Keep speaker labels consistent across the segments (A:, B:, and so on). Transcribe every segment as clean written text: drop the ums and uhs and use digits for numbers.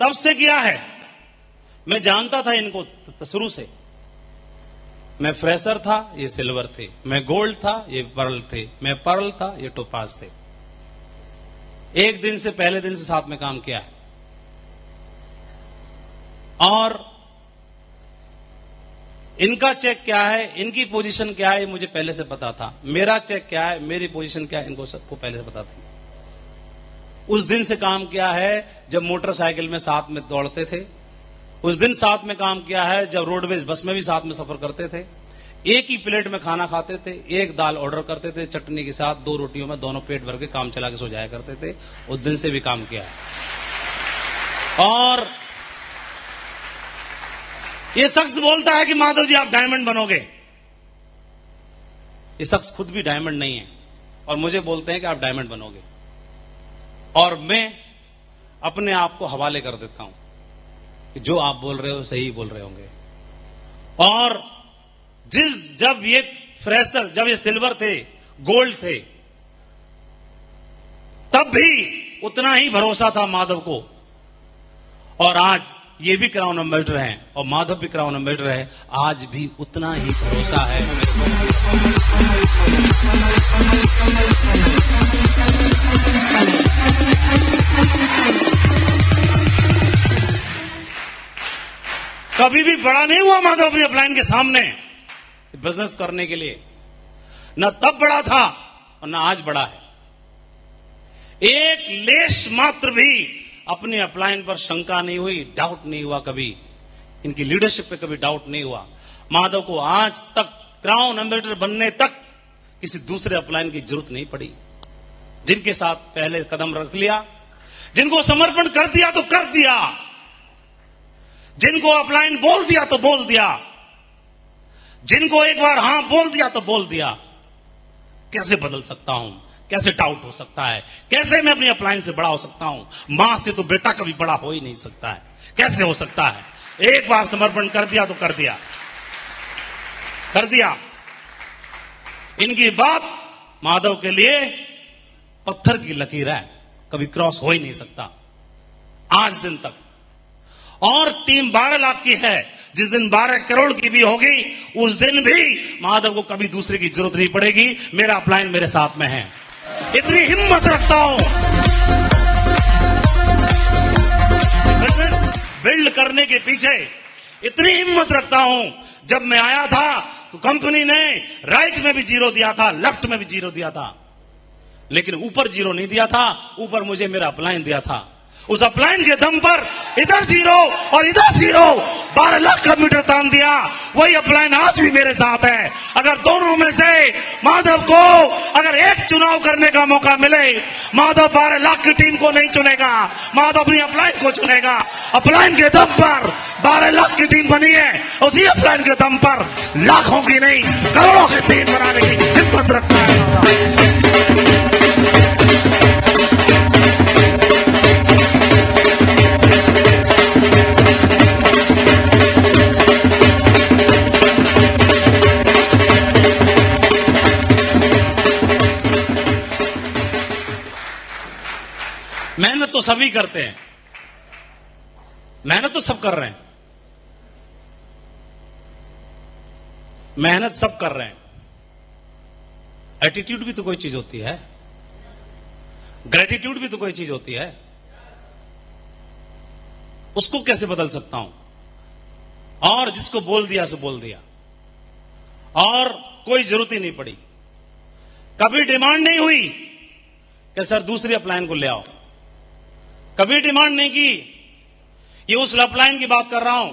A: तब से किया है। मैं जानता था इनको शुरू से। मैं फ्रेशर था, ये सिल्वर थे। मैं गोल्ड था, ये पर्ल थे। मैं पर्ल था, ये टोपाज थे। एक दिन से, पहले दिन से साथ में काम किया है। और इनका चेक क्या है, इनकी पोजीशन क्या है, मुझे पहले से पता था। मेरा चेक क्या है, मेरी पोजीशन क्या है, इनको सबको पहले से पता था। उस दिन से काम किया है जब मोटरसाइकिल में साथ में दौड़ते थे। उस दिन साथ में काम किया है जब रोडवेज बस में भी साथ में सफर करते थे। एक ही प्लेट में खाना खाते थे, एक दाल ऑर्डर करते थे चटनी के साथ, 2 रोटियों में दोनों पेट भर के काम चला के सो जाया करते थे। उस दिन से भी काम किया है। और ये शख्स बोलता है कि माधव जी आप डायमंड बनोगे। ये शख्स खुद भी डायमंड नहीं है और मुझे बोलते हैं कि आप डायमंड बनोगे। और मैं अपने आप को हवाले कर देता हूं कि जो आप बोल रहे हो सही बोल रहे होंगे। और जब ये फ्रेशर, जब ये सिल्वर थे, गोल्ड थे, तब भी उतना ही भरोसा था माधव को। और आज ये भी क्राउन एम्बेसडर हैं और माधव भी क्राउन एम्बेसडर है, आज भी उतना ही भरोसा है। कभी भी बड़ा नहीं हुआ माधव अपनी अपलाइन के सामने बिजनेस करने के लिए। न तब बड़ा था और न आज बड़ा है। एक लेश मात्र भी अपनी अपलाइन पर शंका नहीं हुई, डाउट नहीं हुआ कभी। इनकी लीडरशिप पे कभी डाउट नहीं हुआ। माधव को आज तक क्राउन एम्बेसडर बनने तक किसी दूसरे अपलाइन की जरूरत नहीं पड़ी। जिनके साथ पहले कदम रख लिया, जिनको समर्पण कर दिया तो कर दिया, जिनको अपलाइन बोल दिया तो बोल दिया, जिनको एक बार हां बोल दिया तो बोल दिया। कैसे बदल सकता हूं, कैसे डाउट हो सकता है, कैसे मैं अपनी अपलाइन से बड़ा हो सकता हूं। मां से तो बेटा कभी बड़ा हो ही नहीं सकता है, कैसे हो सकता है। एक बार समर्पण कर दिया तो कर दिया, कर दिया। इनकी बात माधव के लिए पत्थर की लकीर है, कभी क्रॉस हो ही नहीं सकता आज दिन तक। और टीम 12 लाख की है। जिस दिन 12 करोड़ की भी होगी उस दिन भी माधव को कभी दूसरे की जरूरत नहीं पड़ेगी। मेरा अपलाइन मेरे साथ में है, इतनी हिम्मत रखता हूं। बिजनेस बिल्ड करने के पीछे इतनी हिम्मत रखता हूं। जब मैं आया था तो कंपनी ने राइट में भी 0 दिया था, लेफ्ट में भी 0 दिया था, लेकिन ऊपर 0 नहीं दिया था। ऊपर मुझे मेरा अपलाइन दिया था। उस अपलाइन के दम पर इधर 0 और इधर 0, 12 लाख का मीटर तान दिया। वही अपलाइन आज भी मेरे साथ है। अगर दोनों में से माधव को अगर एक चुनाव करने का मौका मिले, माधव 12 लाख की टीम को नहीं चुनेगा, माधव अपनी अपलाइन को चुनेगा। अपलाइन के दम पर 12 लाख की टीम बनी है, उसी अपलाइन के दम पर लाखों की नहीं करोड़ों की टीम बनाने की हिम्मत रखता है। मेहनत तो सभी करते हैं, मेहनत तो सब कर रहे हैं, मेहनत सब कर रहे हैं। एटीट्यूड भी तो कोई चीज होती है, ग्रेटिट्यूड भी तो कोई चीज होती है। उसको कैसे बदल सकता हूं। और जिसको बोल दिया सो बोल दिया, और कोई जरूरत ही नहीं पड़ी। कभी डिमांड नहीं हुई कि सर दूसरी अपलाइन को ले आओ, कभी डिमांड नहीं की। ये उस अपलाइन की बात कर रहा हूं।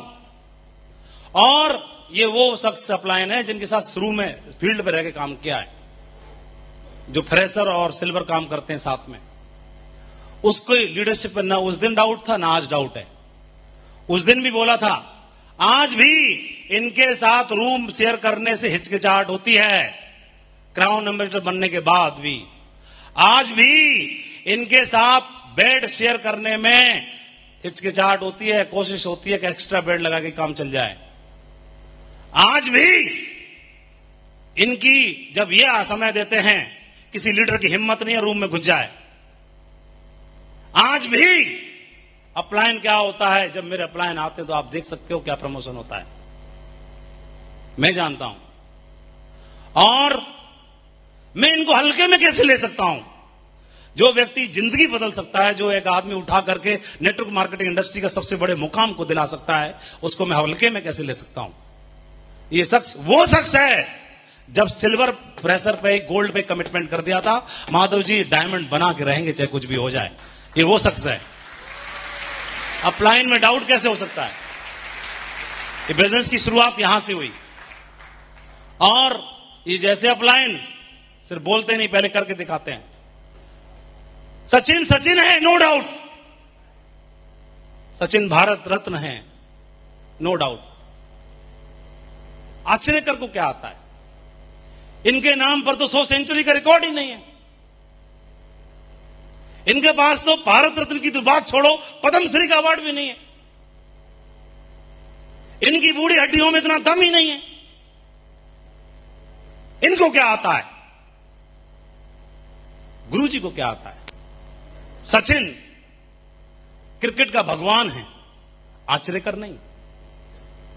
A: और ये वो शख्स अपलाइन है जिनके साथ शुरू में फील्ड पर रह के काम किया है, जो फ्रेशर और सिल्वर काम करते हैं साथ में। उसको लीडरशिप पर ना उस दिन डाउट था, ना आज डाउट है। उस दिन भी बोला था, आज भी इनके साथ रूम शेयर करने से हिचकिचाहट होती है। क्राउन एम्बेसडर बनने के बाद भी आज भी इनके साथ बेड शेयर करने में हिचकिचाहट होती है, कोशिश होती है कि एक्स्ट्रा बेड लगा के काम चल जाए। आज भी इनकी जब यह समय देते हैं, किसी लीडर की हिम्मत नहीं है रूम में घुस जाए। आज भी अपलायन क्या होता है, जब मेरे अपलायन आते हैं तो आप देख सकते हो क्या प्रमोशन होता है, मैं जानता हूं। और मैं इनको हल्के में कैसे ले सकता हूं। जो व्यक्ति जिंदगी बदल सकता है, जो एक आदमी उठा करके नेटवर्क मार्केटिंग इंडस्ट्री का सबसे बड़े मुकाम को दिला सकता है, उसको मैं हल्के में कैसे ले सकता हूं। ये शख्स वो शख्स है जब सिल्वर प्रेशर पे गोल्ड पे कमिटमेंट कर दिया था, माधव जी डायमंड बना के रहेंगे चाहे कुछ भी हो जाए, ये वो शख्स है। अपलाइन में डाउट कैसे हो सकता है। ये बिजनेस की शुरुआत यहां से हुई और ये जैसे अपलाइन सिर्फ बोलते नहीं, पहले करके दिखाते हैं। सचिन सचिन है, नो डाउट। सचिन भारत रत्न है, नो डाउट। आचरेकर को क्या आता है, इनके नाम पर तो 100 सेंचुरी का रिकॉर्ड ही नहीं है। इनके पास तो भारत रत्न की तो बात छोड़ो, पद्मश्री का अवार्ड भी नहीं है। इनकी बूढ़ी हड्डियों में इतना दम ही नहीं है। इनको क्या आता है, गुरुजी को क्या आता है। सचिन क्रिकेट का भगवान है, आचरेकर नहीं।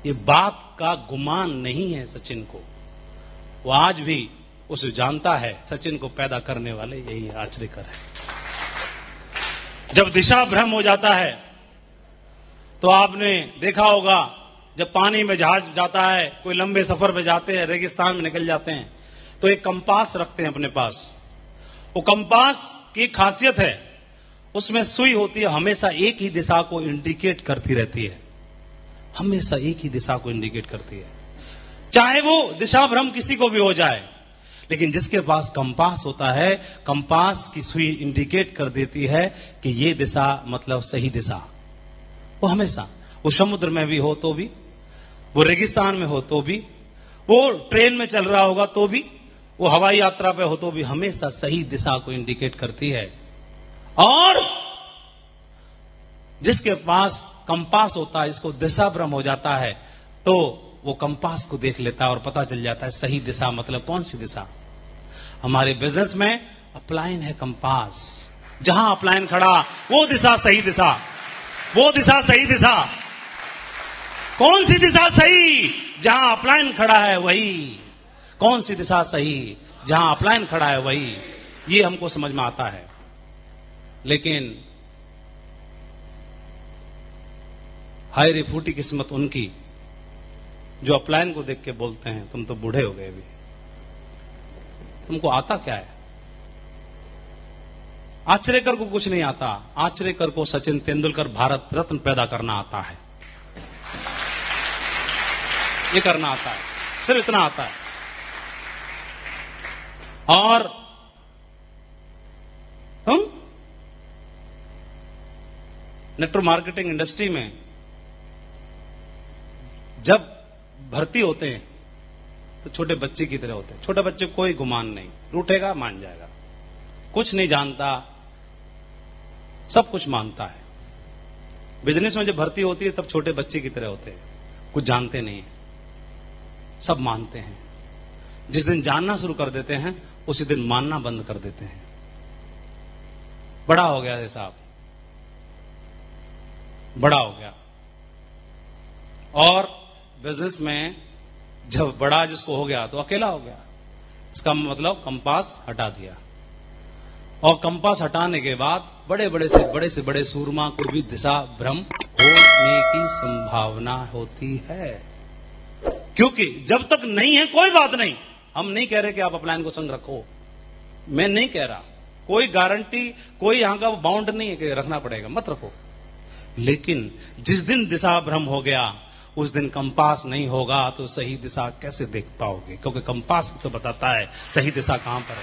A: ये बात का गुमान नहीं है सचिन को, वो आज भी उसे जानता है सचिन को पैदा करने वाले यही आचरेकर है। जब दिशा भ्रम हो जाता है तो आपने देखा होगा, जब पानी में जहाज जाता है, कोई लंबे सफर पे जाते हैं, रेगिस्तान में निकल जाते हैं, तो एक कंपास रखते हैं अपने पास। वो कंपास की खासियत है, उसमें सुई होती है, हमेशा एक ही दिशा को इंडिकेट करती रहती है, हमेशा एक ही दिशा को इंडिकेट करती है। चाहे वो दिशा भ्रम किसी को भी हो जाए, लेकिन जिसके पास कंपास होता है, कंपास की सुई इंडिकेट कर देती है कि ये दिशा मतलब सही दिशा। वो हमेशा, वो समुद्र में भी हो तो भी, वो रेगिस्तान में हो तो भी, वो ट्रेन में चल रहा होगा तो भी, वो हवाई यात्रा पे हो तो भी, हमेशा सही दिशा को इंडिकेट करती है। और जिसके पास कंपास होता है, इसको दिशा भ्रम हो जाता है, तो वो कंपास को देख लेता है और पता चल जाता है सही दिशा मतलब कौन सी दिशा। हमारे बिजनेस में अपलाइन है कंपास, जहां अपलाइन खड़ा वो दिशा सही दिशा, वो दिशा सही दिशा। कौन सी दिशा सही, जहां अपलाइन खड़ा है वही। कौन सी दिशा सही, जहां अपलाइन खड़ा है वही। ये हमको समझ में आता है। लेकिन हाय रे फूटी किस्मत उनकी जो अपलाइन को देख के बोलते हैं तुम तो बूढ़े हो गए अभी, तुमको आता क्या है। आचरेकर को कुछ नहीं आता, आचरेकर को सचिन तेंदुलकर भारत रत्न पैदा करना आता है। ये करना आता है, सिर्फ इतना आता है। और हम नेटवर्क मार्केटिंग इंडस्ट्री में जब भर्ती होते हैं तो छोटे बच्चे की तरह होते हैं। छोटे बच्चे कोई गुमान नहीं, रूठेगा मान जाएगा, कुछ नहीं जानता, सब कुछ मानता है। बिजनेस में जब भर्ती होती है तब छोटे बच्चे की तरह होते हैं, कुछ जानते नहीं है, सब मानते हैं। जिस दिन जानना शुरू कर देते हैं उसी दिन मानना बंद कर देते हैं। बड़ा हो गया है साहब, बड़ा हो गया। और बिजनेस में जब बड़ा जिसको हो गया तो अकेला हो गया। इसका मतलब कंपास हटा दिया, और कंपास हटाने के बाद बड़े से बड़े सूरमा को भी दिशा भ्रम होने की संभावना होती है। क्योंकि जब तक नहीं है कोई बात नहीं, हम नहीं कह रहे कि आप अपलाइन को संग रखो, मैं नहीं कह रहा, कोई गारंटी, कोई यहां का बाउंड नहीं है कि रखना पड़ेगा, मत रखो। लेकिन जिस दिन दिशा भ्रम हो गया उस दिन कंपास नहीं होगा तो सही दिशा कैसे देख पाओगे, क्योंकि कंपास तो बताता है सही दिशा कहां पर है।